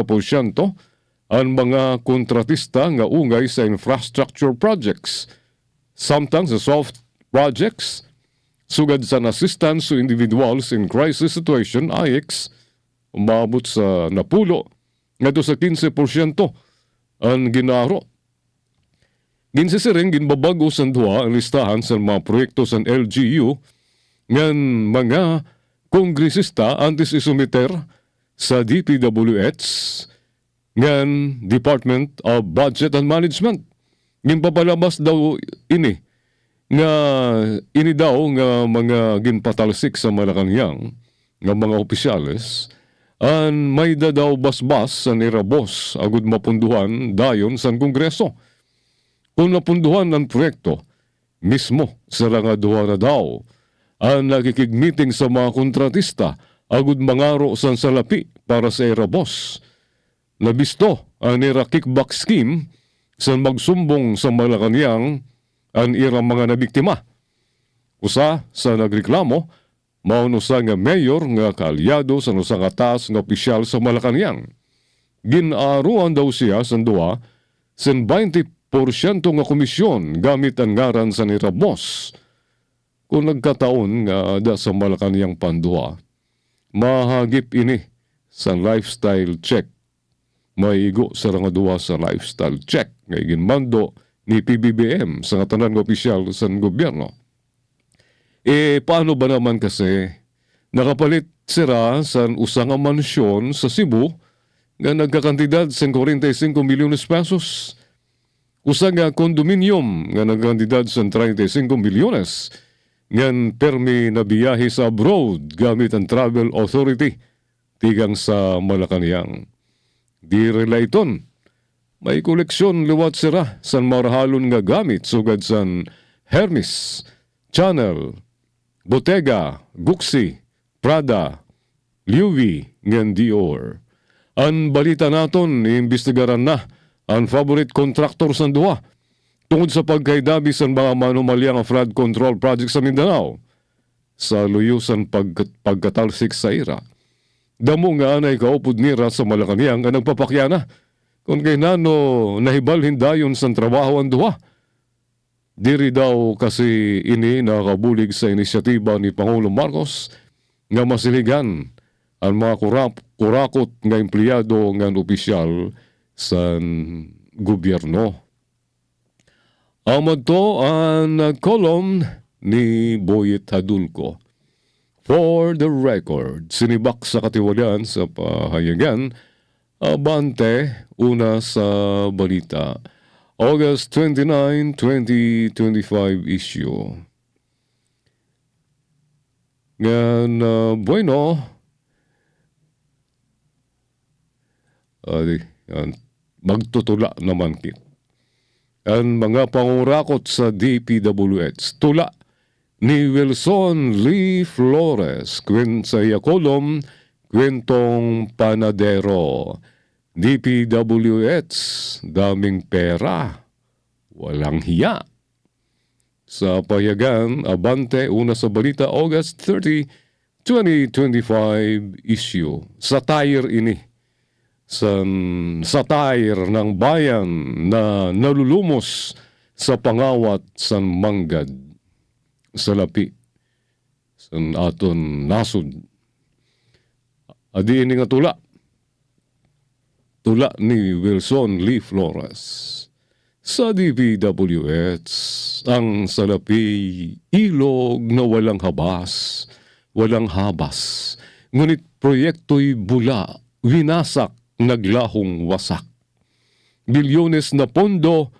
ang mga kontratista nga ungay sa infrastructure projects, samtang sa soft projects, sugad sa assistance to individuals in crisis situation, IX, umabot sa napulo, nga do sa 15% ang ginaro. Ginsisiring ginbabago sa duha ang listahan sa mga proyekto sa LGU ngan mga kongresista antes isumiter sa DPWH ngan Department of Budget and Management. Ginpapalabas daw ini daw nga mga ginpatalsik sa Malacanang nga mga opisyales an may daw basbas sa nirabos agud mapunduhan dayon sa Kongreso. Kung napunduhan ang proyekto, mismo sa nga duha na daw ang nakikigmeeting sa mga kontratista agud mangaro sa salapi para sa irabos. Nabisto ang nira kickback scheme sa magsumbong sa Malacanang ang irang mga nabiktima. Usa sa nagreklamo, maunusa nga mayor nga kaalyado sa nusa nga taas nga opisyal sa Malacanang. Ginaruan daw siya sa duwa sa 20% nga komisyon gamit ang ngaran sa nirabos. Kung nagkataon nga da sa Malacanang panduha, mahagip ini sa lifestyle check. Maigo sa nga duwa sa lifestyle check nga ginmando ni PBBM sa nga tanan nga opisyal sa gobyerno. Paano ba naman kasi nakapalit sira sa usang mansyon sa Cebu nga nagkakantidad sa 45 milyones pesos? Usang nga kondominium nga nagkakantidad sa 35 milyones ngan permi na biyahe sa abroad gamit ang travel authority tigang sa Malacanang. Di relayton, may koleksyon liwat sira sa marahalon nga gamit sugad sa Hermes, Chanel, Bottega, Gucci, Prada, Louis, ngan Dior. Ang balita naton, iimbestigaran na ang favorite contractor sa duha tungod sa pagkaidabi sa mga manumalyang flood control project sa Mindanao sa luyusan pagkatalsik sa ira. Damo nga anay kaupod nira sa Malacanang ang nagpapakyana kung kay nano nahibalhin dayon sa trabaho ang duha. Diri daw kasi ini nakabulig sa inisyatiba ni Pangulong Marcos nga masiligan ang mga kurakot nga empleyado nga opisyal sa gobyerno. Amad to ang kolom ni Boyet Hadulco. For the record, sinibak sa katiwalian sa pahayagan, abante una sa balita. August 29, 2025 issue. Ngan bueno, magtutula naman kit. Ang mga pangurakot sa DPWH, tula ni Wilson Lee Flores, sa Yakolom, kwentong panadero. DPWH, daming pera, walang hiya. Sa payagan, abante, una sa balita, August 30, 2025 issue. Satire ini. Satire ng bayan na nalulumos sa pangawat sa manggad sa lapi sa aton nasud. Adi ini nga tula ni Wilson Lee Flores sa DPWH ang salapi ilog na walang habas, walang habas, ngunit proyekto'y bula, winasak, naglahong wasak. Bilyones na pondo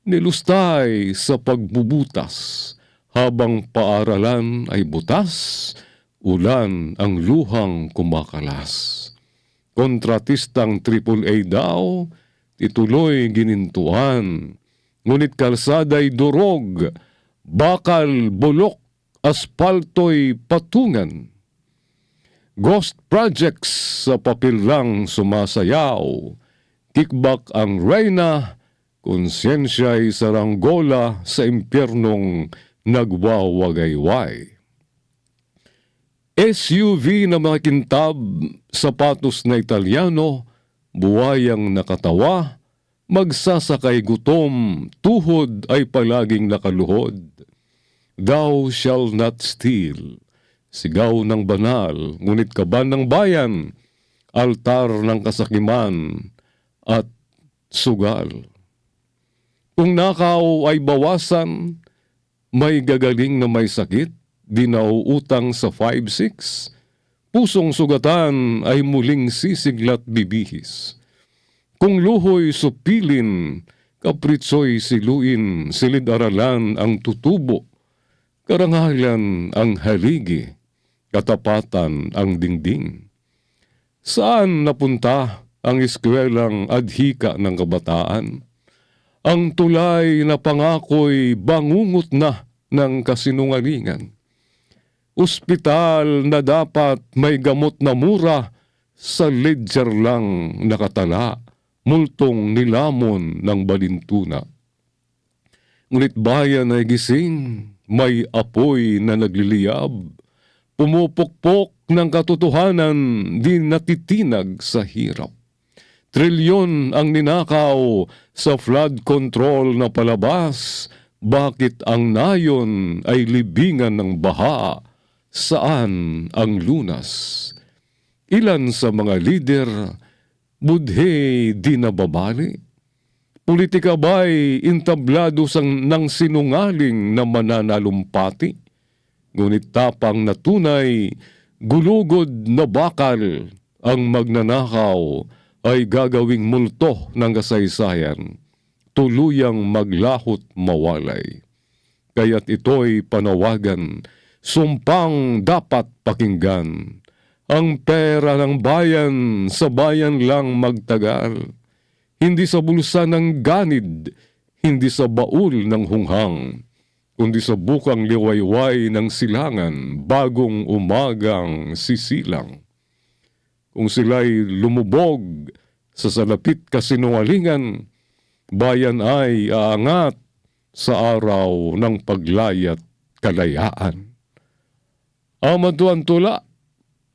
nilustay sa pagbubutas, habang paaralan ay butas, ulan ang luhang kumakalas. Kontratistang AAA daw, ituloy ginintuan. Ngunit kalsaday durog, bakal bulok, aspalto'y patungan. Ghost projects sa papel lang sumasayaw. Kickback ang reyna, konsensya'y saranggola sa impyernong nagwawagayway. SUV na mga kintab, sapatos na Italiano, buwayang nakatawa, magsasakay gutom, tuhod ay palaging nakaluhod. Thou shall not steal, sigaw ng banal, ngunit kaban ng bayan, altar ng kasakiman at sugal. Kung nakaw ay bawasan, may gagaling na may sakit, di nauutang sa 5-6, pusong sugatan ay muling sisiglat bibihis. Kung luhoy supilin, kapritso'y siluin, silid-aralan ang tutubo, karangalan ang haligi, katapatan ang dingding. Saan napunta ang eskwelang adhika ng kabataan? Ang tulay na pangako'y bangungot na ng kasinungalingan. Ospital na dapat may gamot na mura, sa ledger lang nakatala, multong nilamon ng balintuna. Ngunit bayan ay gising, may apoy na nagliliyab, pumupukpok ng katotohanan, di natitinag sa hirap. Trilyon ang ninakaw sa flood control na palabas, bakit ang nayon ay libingan ng baha? Saan ang lunas? Ilan sa mga lider, budhe di nababali? Politika ba'y intablado ng sinungaling na mananalumpati? Ngunit tapang na tunay, gulugod na bakal, ang magnanakaw ay gagawing multo ng kasaysayan, tuluyang maglahot mawalay. Kaya't ito'y panawagan, sumpang dapat pakinggan. Ang pera ng bayan sa bayan lang magtagal. Hindi sa bulsa ng ganid, hindi sa baul ng hunghang, kundi sa bukang liwayway ng silangan, bagong umagang sisilang. Kung sila'y lumubog sa salapit kasinungalingan, bayan ay aangat sa araw ng paglayat kalayaan. Amaduan tula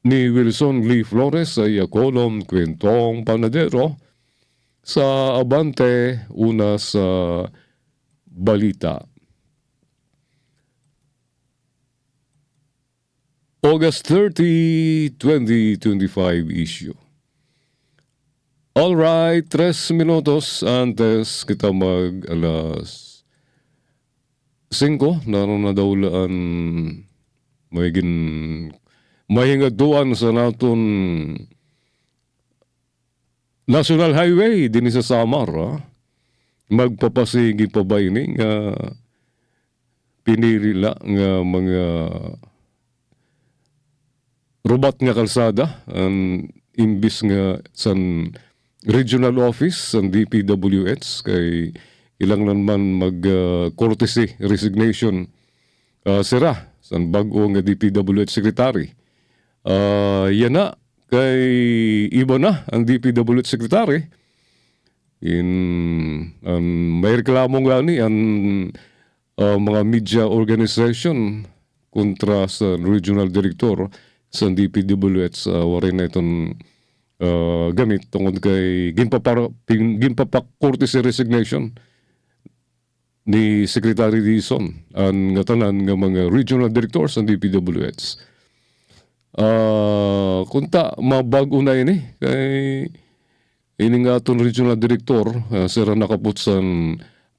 ni Wilson Lee Flores ay kolom Kwentong Panadero sa Abante, una sa balita. August 30, 2025 issue. Alright, 3 minutos antes kita mag alas 5, naroon na daulaan may hingaduan sa naton National Highway din sa Samar. Magpapasigi pa ba ini nga pinirila nga mga rubat nga kalsada ang imbis nga san regional office ang DPWH kay ilang naman mag courtesy resignation sira san bag-o nga DPWH secretary. Yan na kay iba na ang DPWH secretary. May reklamo nga ni ang mga media organization kontra sa regional director sa DPWH warin na itong gamit tungkol kay ginpapak-courtesy resignation ni Secretary Dizon ang ngatanan ng mga regional directors ng DPWH. Kunta, mabago na ini kay ini nga itong regional director sira nakaput sa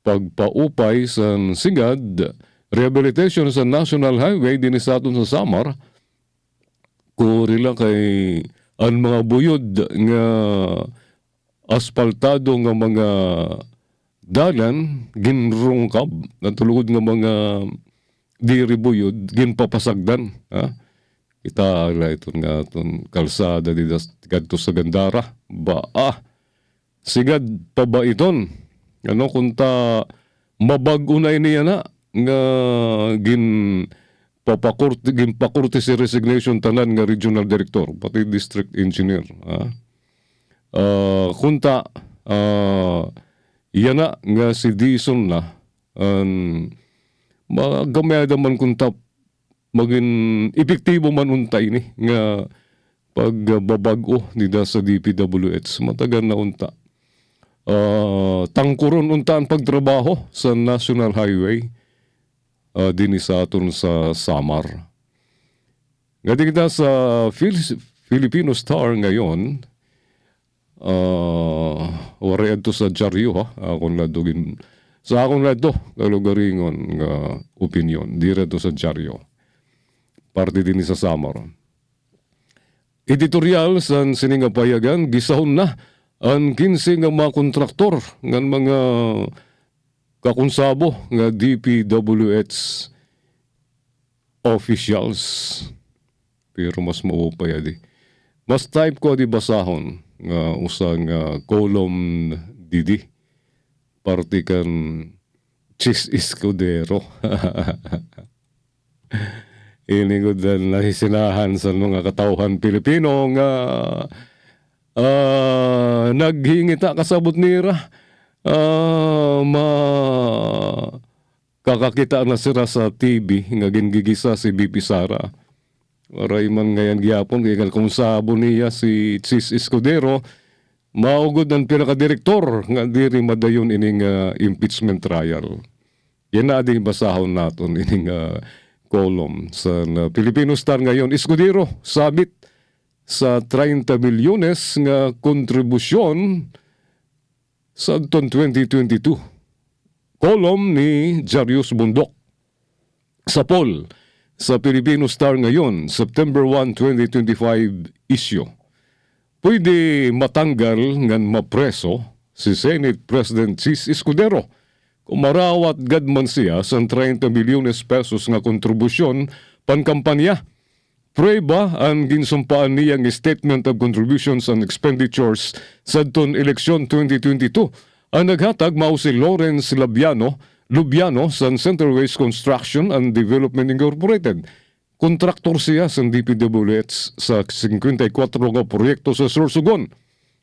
pagpaupay sa sigad rehabilitation sa National Highway din sa aton sa Samar kurila kay ang mga buyod nga aspaltado nga mga dalan ginrungkab natulugod nga mga diri buyod ginpapasagdan kita ala ito nga itong kalsada dito sa Gandara sigad pa ba iton? Ano kunta mabag-o na niya na nga pakurti si resignation tanan nga regional director pati district engineer. Kunta yan na nga si Dison na magamay man kunta maging epektibo man untay ni nga pagbabago nida sa DPWH matagal na unta. Tangkuron unta ang pagtrabaho sa National Highway din sa aton sa Samar. Nga kita sa Filipino Star ngayon, wari adto sa Jaryo akong ladugin sa akong lado kalugaringon nga opinion dire to sa Jaryo. Parte din sa Samar. Editorial sa sininga payagan gisahon na ang 15 nga mga kontraktor ng mga kakunsabo nga DPWH officials. Pero mas maupay adi. Mas type ko di basahon nga usang kolom didi. Parti kan Chis Escudero. Inigod na nahisinahan sa mga katauhan Pilipino nga naghingita kasabot nira kakakita na sila sa TV nga gingigisa si BP Sara. Waray man ngayon gyapon kaya kung sabo niya si Chis Escudero maugod ng pinakadirektor nga diri madayon ining impeachment trial. Yan na ding basahon naton ining column sa Filipino Star ngayon. Escudero sabit sa 30 milyones nga kontribusyon sa 2022. Kolom ni Jarius Bundok. Sa poll sa Filipino Star ngayon, September 1, 2025 issue. Pwede matanggal ngan mapreso si Senate President Chis Escudero kung marawat gadman siya sa 30 milyones pesos nga kontribusyon pankampanya. Prueba ang ginsumpaan niyang Statement of Contributions and Expenditures sa ton eleksyon 2022. Ang naghatag mao si Lawrence Lubiano sa Centerways Construction and Development Incorporated. Kontraktor siya sa DPWH sa 54 nga proyekto sa Sorsogon.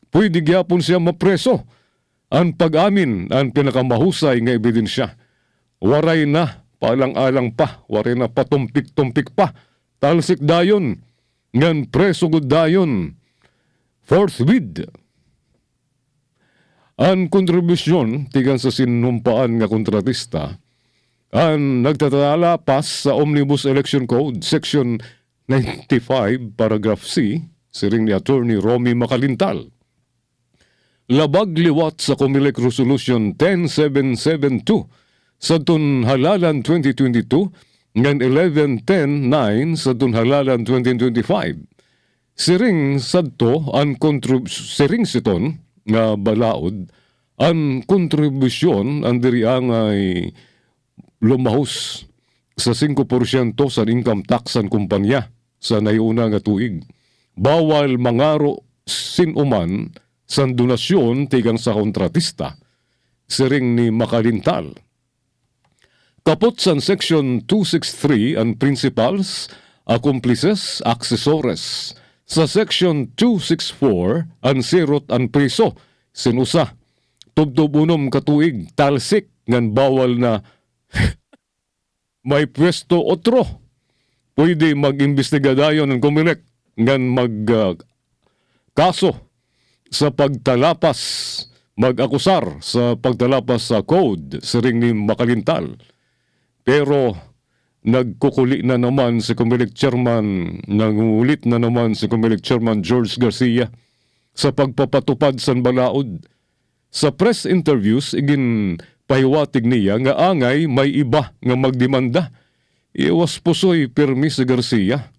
Pwede gyapon siya mapreso. Ang pag-amin ang pinakamahusay nga ebidensya. Waray na palang-alang pa, waray na patumpik-tumpik pa. Talsik dayon, ngan preso gud dayon. Forthwith. Ang kontribusyon tigan sa sinumpaan nga kontratista ang nagtatala pas sa Omnibus Election Code Section 95 Paragraph C siring ni Attorney Romy Macalintal. Labag liwat sa Comelec Resolution 10772 sa halalan 2022 ngan 11.10.9 sa halalan 2025. Siring sadto ang siring siton nga balaod ang kontribusyon ang diri angay lumahos sa 5% sa income tax ang kumpanya sa naiuna nga tuig. Bawal mangaro sinuman sa donasyon tigang sa kontratista. Siring ni Macalintal. Kapot sa Section 263 ang principals, accomplices, accessores. Sa Section 264 ang sirot ang preso, sinusa. Tubtub-unom katuig, talsik, ngan bawal na may pwesto otro. Pwede mag-imbestiga dayon ng Comelec ngan kaso sa pagtalapas, mag-akusar sa pagtalapas sa code, siring ni Macalintal. Pero nagkukuli na naman si Comelec Chairman, nangulit na naman si Comelec Chairman George Garcia sa pagpapatupad sa balaod. Sa press interviews, igin pahiwatig niya nga angay may iba nga magdemanda. Iwas pusoy pirmi si Garcia.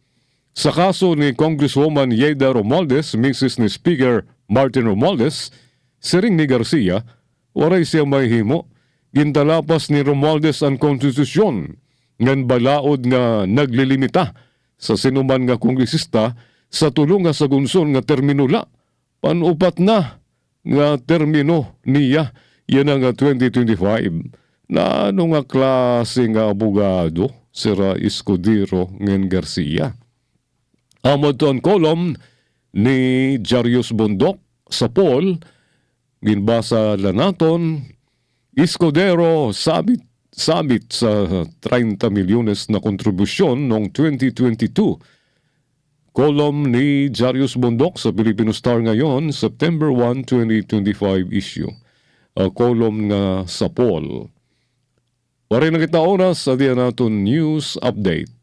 Sa kaso ni Congresswoman Yeda Romualdez, Mrs. ni Speaker Martin Romualdez, siring ni Garcia, waray siya may himo. Gintalapas ni Romualdez ang konstitusyon ngan balaod nga naglilimita sa sinuman nga kongresista sa tulong nga sa gunsol nga terminula. Panupat na nga termino niya yan ang 2025 na ano nga klase nga abogado sira Escudero ngen Garcia. Amod to ang kolom ni Jarius Bondok sa poll, ginbasa la naton, Escudero sabit sa 30 milyones na kontribusyon noong 2022. Kolom ni Jarius Bondok sa Filipino Star ngayon, September 1, 2025 issue. Kolom nga sa poll. Waray na kita oras sa diyan naton news update.